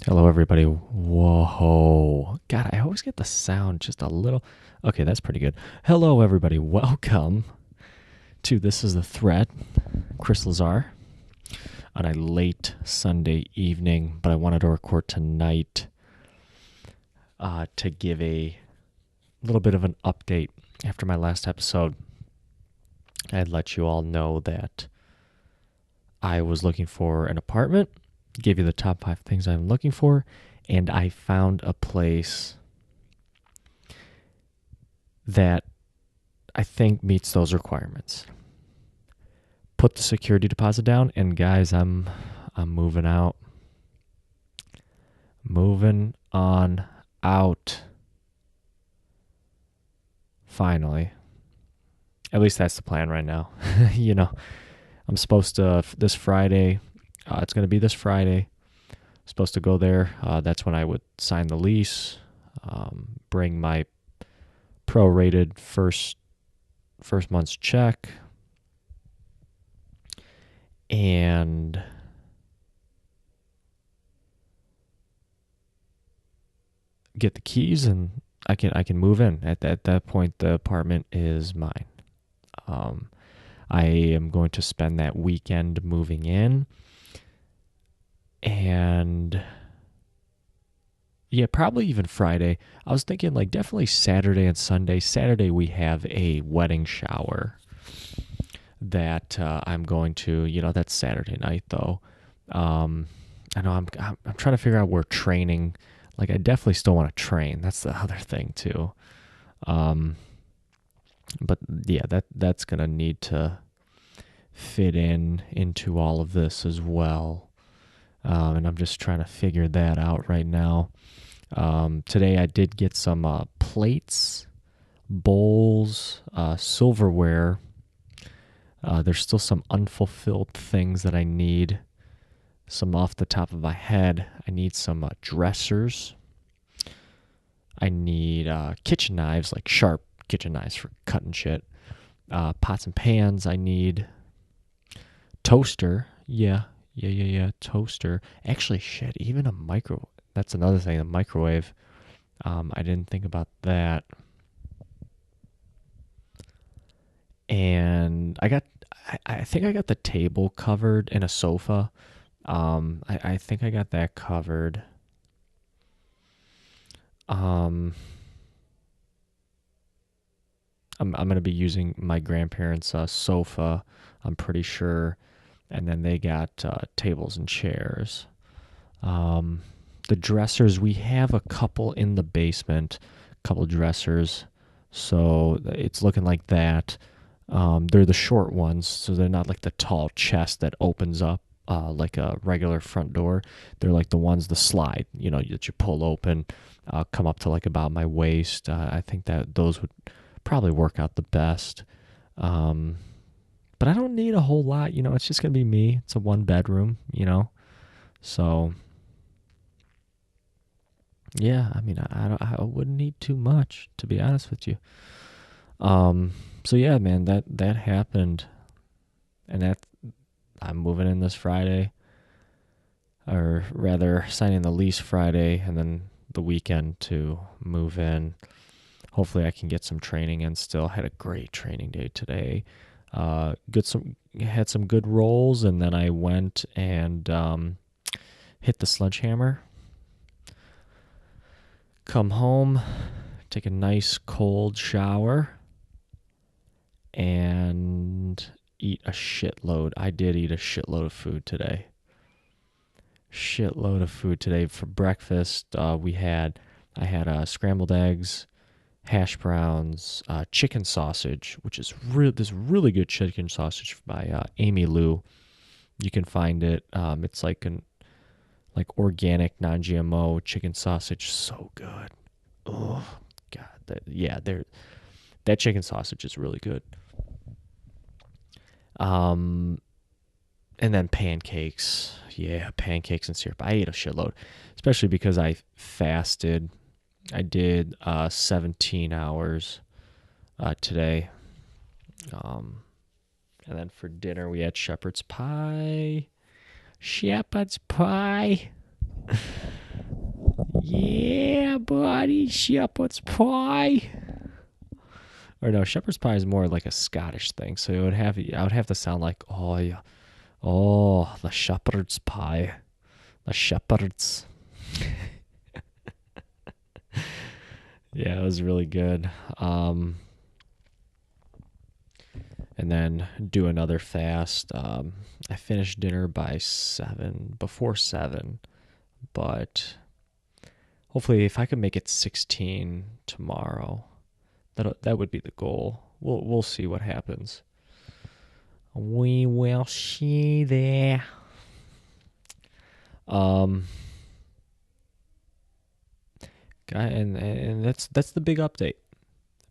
Hello, everybody. Whoa. God, I always get the sound just a little. Okay, that's pretty good. Hello, everybody. Welcome to This is the Threat. Chris Lazar on a late Sunday evening, but I wanted to record tonight to give a little bit of an update after my last episode. I'd let you all know that I was looking for an apartment, gave you the top 5 things I'm looking for, and I found a place that I think meets those requirements. Put the security deposit down, and guys, I'm moving out. Moving on out. Finally. At least that's the plan right now. I'm supposed to this Friday. It's going to be this Friday. I'm supposed to go there. That's when I would sign the lease, bring my prorated first month's check, and get the keys, and I can move in. At that point, the apartment is mine. I am going to spend that weekend moving in, and yeah, probably even Friday. I was thinking like definitely Saturday and Sunday. Saturday we have a wedding shower that I'm going to. That's Saturday night though. I know I'm trying to figure out where training. Like I definitely still want to train. That's the other thing too. But yeah, that's gonna need to fit into all of this as well. And I'm just trying to figure that out right now. Today I did get some plates, bowls, silverware. There's still some unfulfilled things that I need. Some off the top of my head. I need some dressers. I need kitchen knives, like sharp kitchen knives for cutting shit. Pots and pans. I need toaster. Yeah. Toaster. Actually, shit. Even a micro. That's another thing. A microwave. I didn't think about that. And I think I got the table covered and a sofa. I think I got that covered. I'm going to be using my grandparents' sofa, I'm pretty sure. And then they got tables and chairs. The dressers, we have a couple in the basement, couple dressers. So it's looking like that. They're the short ones, so they're not like the tall chest that opens up like a regular front door. They're like the ones, the slide, that you pull open, come up to like about my waist. I think that those would probably work out the best. But I don't need a whole lot, it's just going to be me. It's a 1 bedroom, So, yeah, I mean, I wouldn't need too much, to be honest with you. So yeah, man, that happened, and that I'm moving in this Friday, or rather signing the lease Friday, and then the weekend to move in. Hopefully I can get some training in still. Had a great training day today. Had some good rolls, and then I went and hit the sledgehammer. Come home, take a nice cold shower, and eat a shitload. I did eat a shitload of food today. For breakfast. I had scrambled eggs, hash browns, chicken sausage, which is this really good chicken sausage by Amy Lou. You can find it. It's like organic, non-GMO chicken sausage. So good. Oh God, that chicken sausage is really good. And then pancakes. Yeah, pancakes and syrup. I ate a shitload, especially because I fasted. I did 17 hours today. And then for dinner, we had shepherd's pie. Shepherd's pie. Yeah, buddy, shepherd's pie. Or no, shepherd's pie is more like a Scottish thing. So I would have to sound like, oh yeah, oh the shepherd's pie, the shepherd's. Yeah, it was really good. And then do another fast. I finished dinner by 7, before 7, but hopefully if I could make it 16 tomorrow, that would be the goal. We'll see what happens. We will see there. And that's the big update.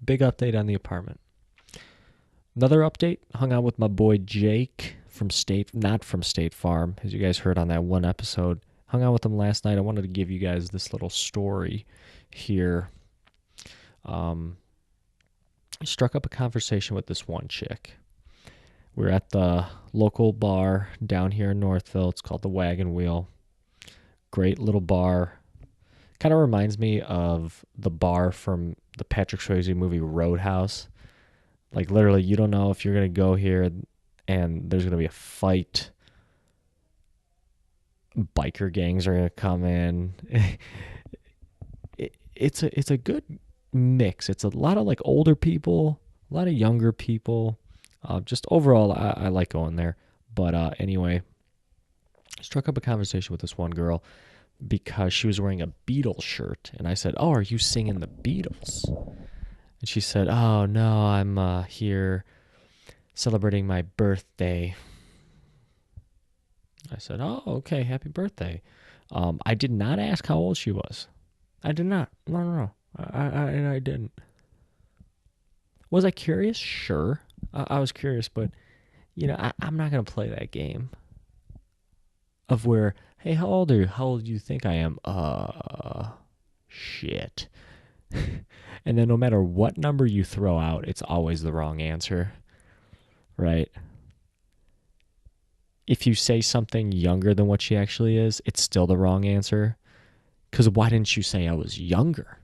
Big update on the apartment. Another update, hung out with my boy Jake from not from State Farm, as you guys heard on that one episode. Hung out with him last night. I wanted to give you guys this little story here. Struck up a conversation with this one chick. We're at the local bar down here in Northville. It's called the Wagon Wheel. Great little bar. Kind of reminds me of the bar from the Patrick Swayze movie Roadhouse. Like, literally, you don't know if you're going to go here and there's going to be a fight. Biker gangs are going to come in. It's a good mix. It's a lot of, like, older people, a lot of younger people. Just overall, I like going there. But anyway, struck up a conversation with this one girl because she was wearing a Beatles shirt. And I said, oh, are you singing the Beatles? And she said, oh, no, I'm here celebrating my birthday. I said, oh, okay, happy birthday. I did not ask how old she was. I did not. No. I didn't. Was I curious? Sure. I was curious, but, I'm not going to play that game of where, hey, how old are you? How old do you think I am? Shit. And then no matter what number you throw out, it's always the wrong answer, right? If you say something younger than what she actually is, it's still the wrong answer. Because why didn't you say I was younger?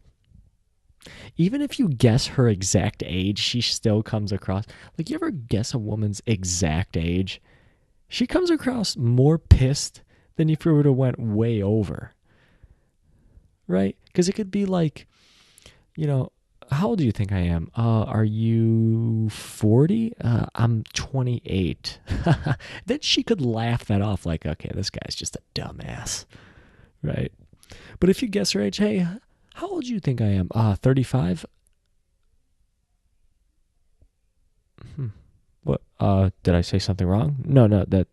Even if you guess her exact age, she still comes across... Like, you ever guess a woman's exact age? She comes across more pissed than if you were to went way over. Right? Because it could be like... how old do you think I am? Are you 40? I'm 28. Then she could laugh that off like, okay, this guy's just a dumbass, right? But if you guess her age, hey, how old do you think I am? 35? What? Did I say something wrong? No, that's...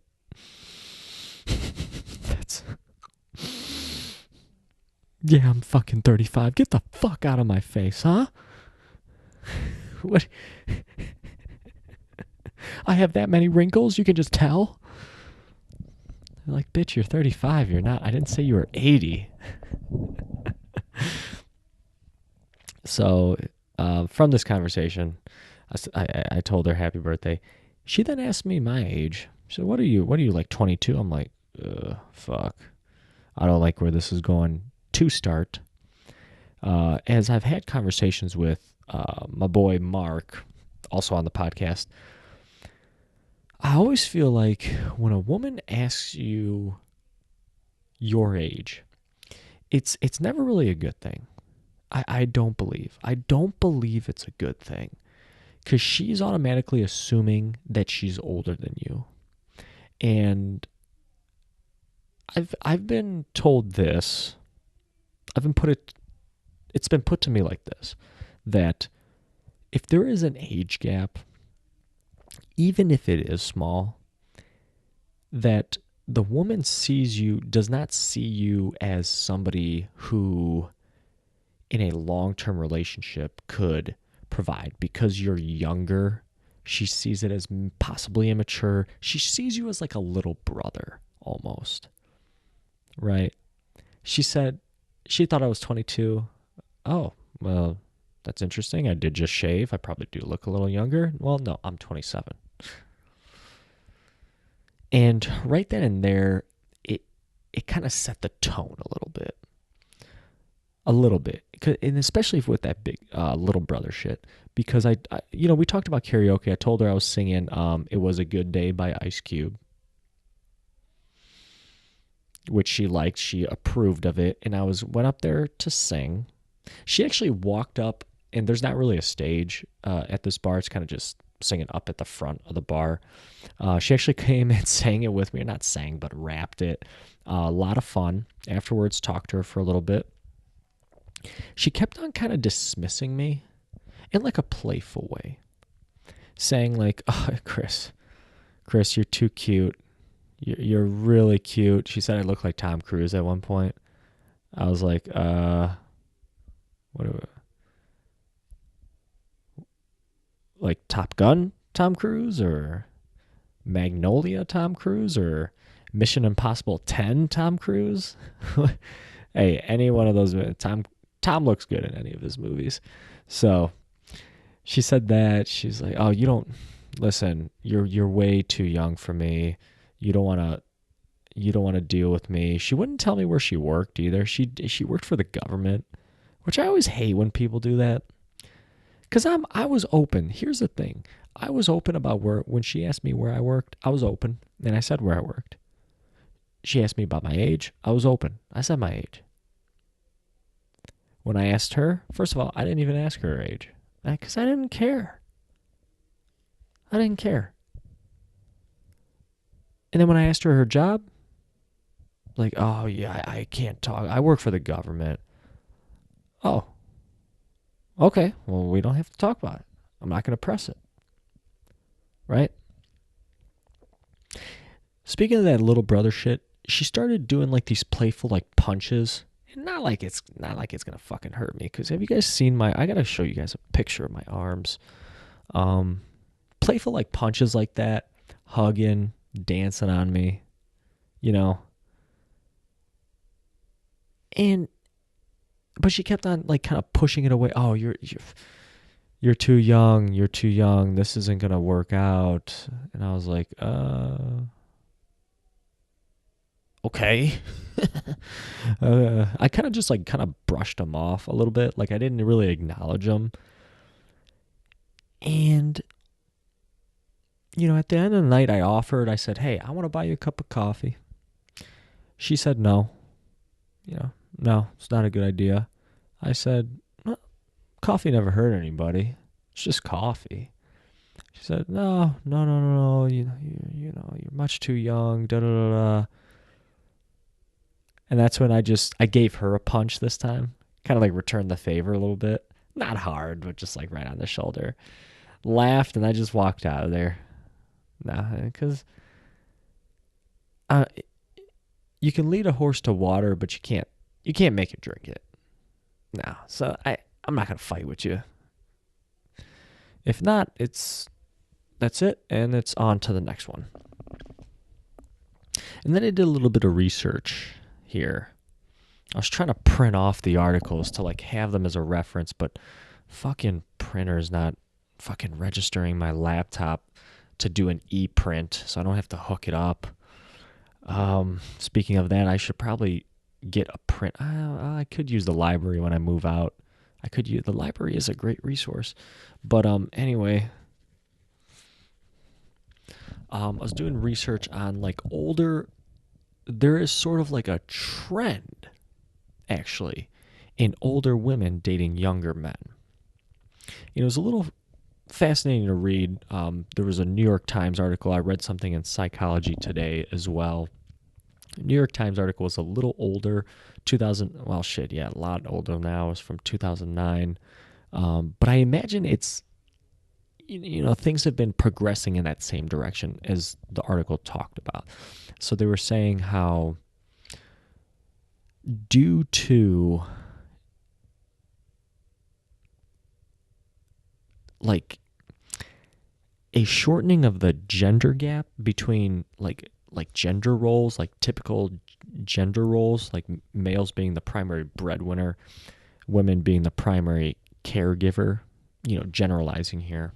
Yeah, I'm fucking 35. Get the fuck out of my face, huh? What? I have that many wrinkles? You can just tell? Like, bitch, you're 35. You're not. I didn't say you were 80. So, from this conversation, I told her happy birthday. She then asked me my age. She said, what are you, like 22? I'm like, fuck. I don't like where this is going to start. As I've had conversations with my boy Mark, also on the podcast, I always feel like when a woman asks you your age, it's never really a good thing. I don't believe. I don't believe it's a good thing. Because she's automatically assuming that she's older than you. And I've been told this. It's been put to me like this, that if there is an age gap, even if it is small, that the woman does not see you as somebody who in a long-term relationship could provide. Because you're younger, she sees it as possibly immature. She sees you as like a little brother almost, right? She said she thought I was 22. Oh, well, that's interesting. I did just shave. I probably do look a little younger. Well, no, I'm 27. And right then and there, it kind of set the tone a little bit. a little bit, and especially with that big little brother shit. Because we talked about karaoke. I told her I was singing "It Was a Good Day" by Ice Cube, which she liked. She approved of it, and I went up there to sing. She actually walked up, and there's not really a stage at this bar. It's kind of just singing up at the front of the bar. She actually came and sang it with me. Not sang, but rapped it. A lot of fun. Afterwards, talked to her for a little bit. She kept on kind of dismissing me in like a playful way, saying like, "Oh, Chris, you're too cute. You're really cute." She said I looked like Tom Cruise at one point. I was like, what? Like Top Gun Tom Cruise, or Magnolia Tom Cruise, or Mission Impossible 10 Tom Cruise? Hey, any one of those. Tom looks good in any of his movies. So she said that. She's like, "Oh, you don't listen. You're way too young for me. You don't want to deal with me." She wouldn't tell me where she worked either. She worked for the government, which I always hate when people do that. Cause I was open. Here's the thing. I was open about when she asked me where I worked, I was open, and I said where I worked. She asked me about my age. I was open. I said my age. When I asked her, first of all, I didn't even ask her age because I didn't care. I didn't care. And then when I asked her job, like, "Oh yeah, I can't talk. I work for the government." Oh, okay. Well, we don't have to talk about it. I'm not going to press it. Right? Speaking of that little brother shit, she started doing like these playful like punches. Not like it's gonna fucking hurt me. Cause have you guys seen I gotta show you guys a picture of my arms. Playful like punches like that, hugging, dancing on me, you know. But she kept on like kind of pushing it away. "Oh, you're too young. You're too young. This isn't gonna work out." And I was like, okay. I kind of just like kind of brushed them off a little bit. Like I didn't really acknowledge them. And, at the end of the night, I said, "Hey, I want to buy you a cup of coffee." She said, "No, no, it's not a good idea." I said, "Well, coffee never hurt anybody. It's just coffee." She said, "No, no, no, no, no. You're much too young. Da da da da." And that's when I gave her a punch this time. Kind of like returned the favor a little bit. Not hard, but just like right on the shoulder. Laughed, and I just walked out of there. Nah, because you can lead a horse to water, but you can't make it drink it. No, so I'm not gonna fight with you. If not, that's it, and it's on to the next one. And then I did a little bit of research here. I was trying to print off the articles to like have them as a reference, but fucking printer's not fucking registering my laptop to do an e-print, so I don't have to hook it up. Speaking of that, I should probably get a print. I could use the library when I move out. The library is a great resource. But anyway, I was doing research on like older. There is sort of like a trend, actually, in older women dating younger men. It was a little fascinating to read. There was a New York Times article. I read something in Psychology Today as well. The New York Times article was a little older, 2000. Well, shit, yeah, a lot older now. It's from 2009. But I imagine it's, things have been progressing in that same direction as the article talked about. So they were saying how due to like a shortening of the gender gap between like gender roles, like typical gender roles, like males being the primary breadwinner, women being the primary caregiver, generalizing here,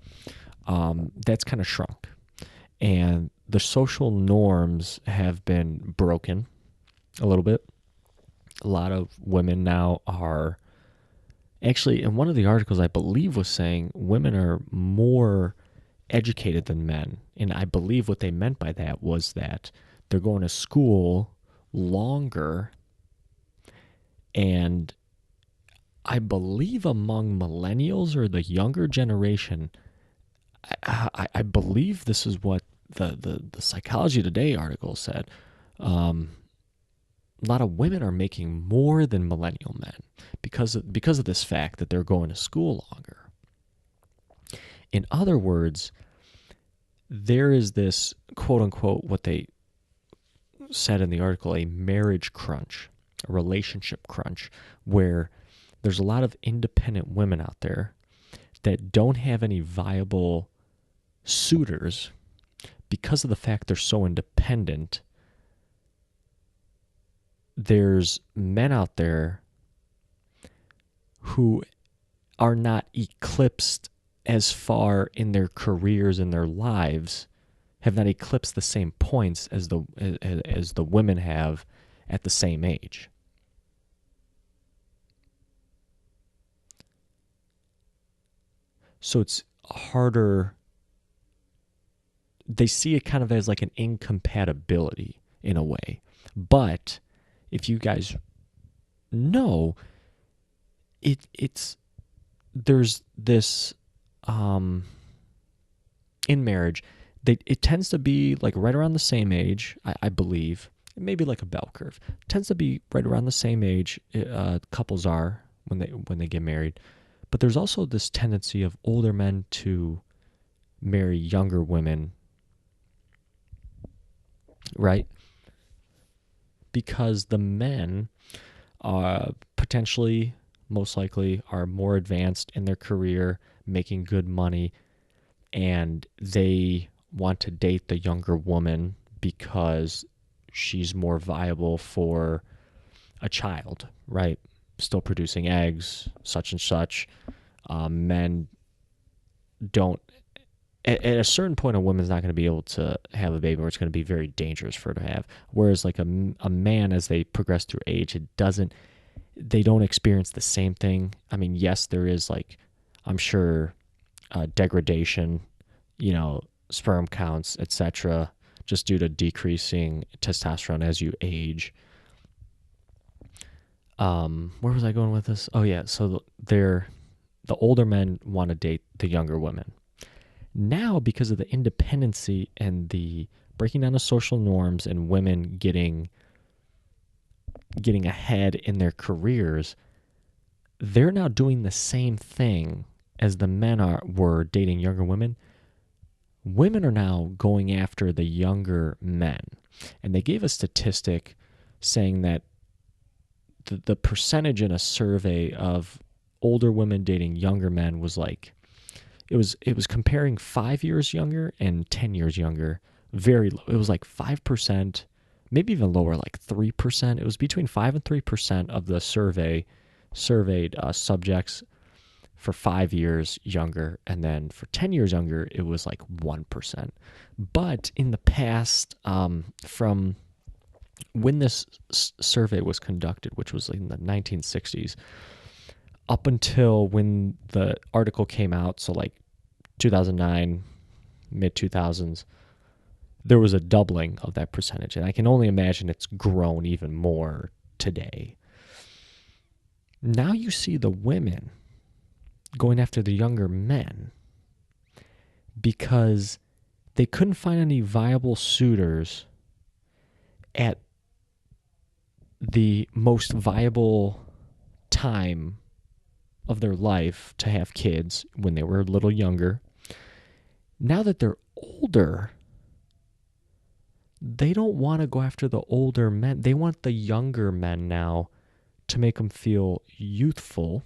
that's kind of shrunk. And the social norms have been broken a little bit. A lot of women now are actually, in one of the articles, I believe, was saying women are more educated than men. And I believe what they meant by that was that they're going to school longer. And I believe among millennials or the younger generation, I believe this is what the Psychology Today article said. A lot of women are making more than millennial men because of this fact that they're going to school longer. In other words, there is this quote unquote, what they said in the article, a marriage crunch, a relationship crunch, where there's a lot of independent women out there that don't have any viable suitors because of the fact they're so independent. There's men out there who are not eclipsed as far in their careers and their lives, have not eclipsed the same points as the women have at the same age. So it's harder. They see it kind of as like an incompatibility in a way. But if you guys know, it's there's this in marriage, it tends to be like right around the same age, I believe. Maybe like a bell curve. It tends to be right around the same age couples are when they get married. But there's also this tendency of older men to marry younger women, right? Because the men potentially, most likely, are more advanced in their career, making good money, and they want to date the younger woman because she's more viable for a child, right? Still producing eggs, such and such. Men don't, at a certain point, a woman's not going to be able to have a baby, or it's going to be very dangerous for her to have. Whereas like a man, as they progress through age, they don't experience the same thing. I mean, yes, there is like, I'm sure, degradation, sperm counts, etc., just due to decreasing testosterone as you age. Where was I going with this? Oh yeah, so the older men want to date the younger women. Now, because of the independency and the breaking down of social norms and women getting ahead in their careers, they're now doing the same thing as the men were dating younger women. Women are now going after the younger men. And they gave a statistic saying that the percentage in a survey of older women dating younger men was like, it was comparing 5 years younger and 10 years younger. Very low. It was like 5%, maybe even lower, like 3%. It was between 5 and 3% of the surveyed subjects for 5 years younger, and then for 10 years younger, it was like 1%. But in the past, from when this survey was conducted, which was in the 1960s, up until when the article came out, so like 2009, mid-2000s, there was a doubling of that percentage. And I can only imagine it's grown even more today. Now you see the women going after the younger men because they couldn't find any viable suitors at the most viable time of their life to have kids when they were a little younger. Now that they're older, they don't want to go after the older men. They want the younger men now to make them feel youthful,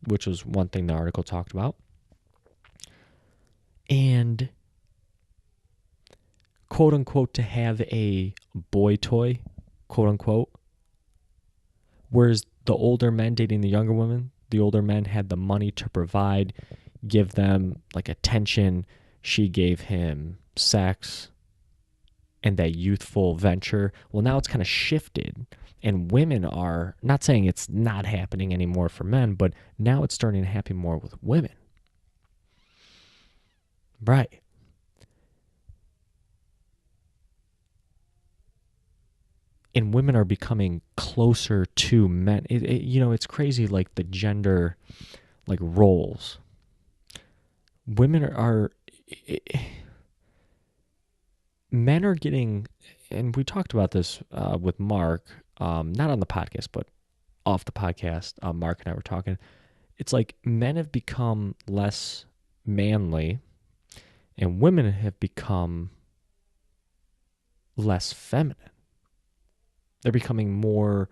which was one thing the article talked about. And quote unquote, to have a boy toy, quote unquote. Whereas the older men dating the younger women, the older men had the money to provide, give them like attention. She gave him sex and that youthful venture. Well, now it's kind of shifted. And women are, not saying it's not happening anymore for men, but now it's starting to happen more with women. Right. And women are becoming closer to men. It's crazy, like the gender, like roles. Women are men are getting, and we talked about this with Mark, not on the podcast, but off the podcast. Mark and I were talking. It's like men have become less manly, and women have become less feminine. They're becoming more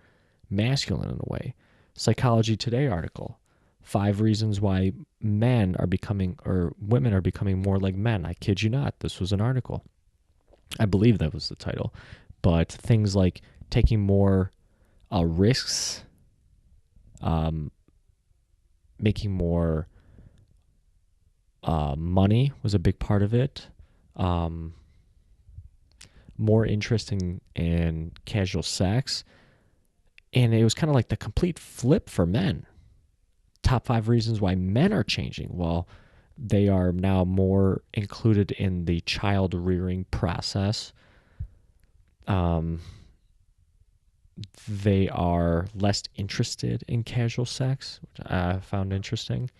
masculine in a way. Psychology Today article: 5 reasons why men are becoming, or women are becoming more like men. I kid you not. This was an article. I believe that was the title. But things like taking more risks, making more money was a big part of it. More interesting in casual sex. And it was kind of like the complete flip for men. Top 5 reasons why men are changing. Well, they are now more included in the child rearing process. They are less interested in casual sex, which I found interesting.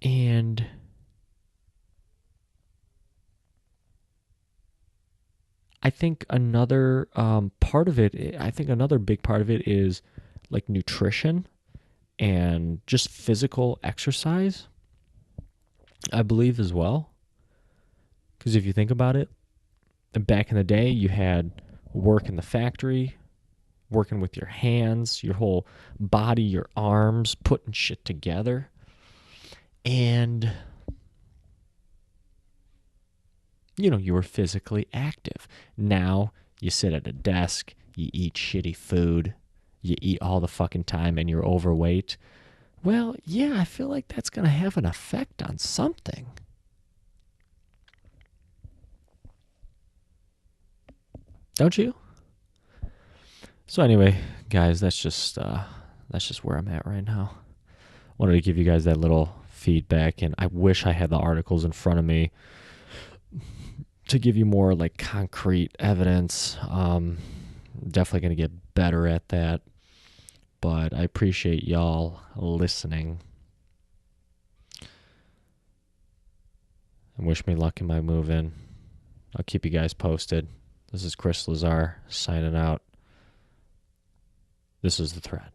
And I think another part of it, I think another big part of it is like nutrition and just physical exercise, I believe, as well. Because if you think about it, back in the day, you had work in the factory, working with your hands, your whole body, your arms, putting shit together. And, you were physically active. Now you sit at a desk, you eat shitty food, you eat all the fucking time, and you're overweight. Well, yeah, I feel like that's going to have an effect on something. Don't you? So anyway, guys, that's just where I'm at right now. Wanted to give you guys that little feedback, and I wish I had the articles in front of me to give you more like concrete evidence. Definitely going to get better at that, but I appreciate y'all listening. And wish me luck in my move-in. I'll keep you guys posted. This is Chris Lazar signing out. This is The Thread.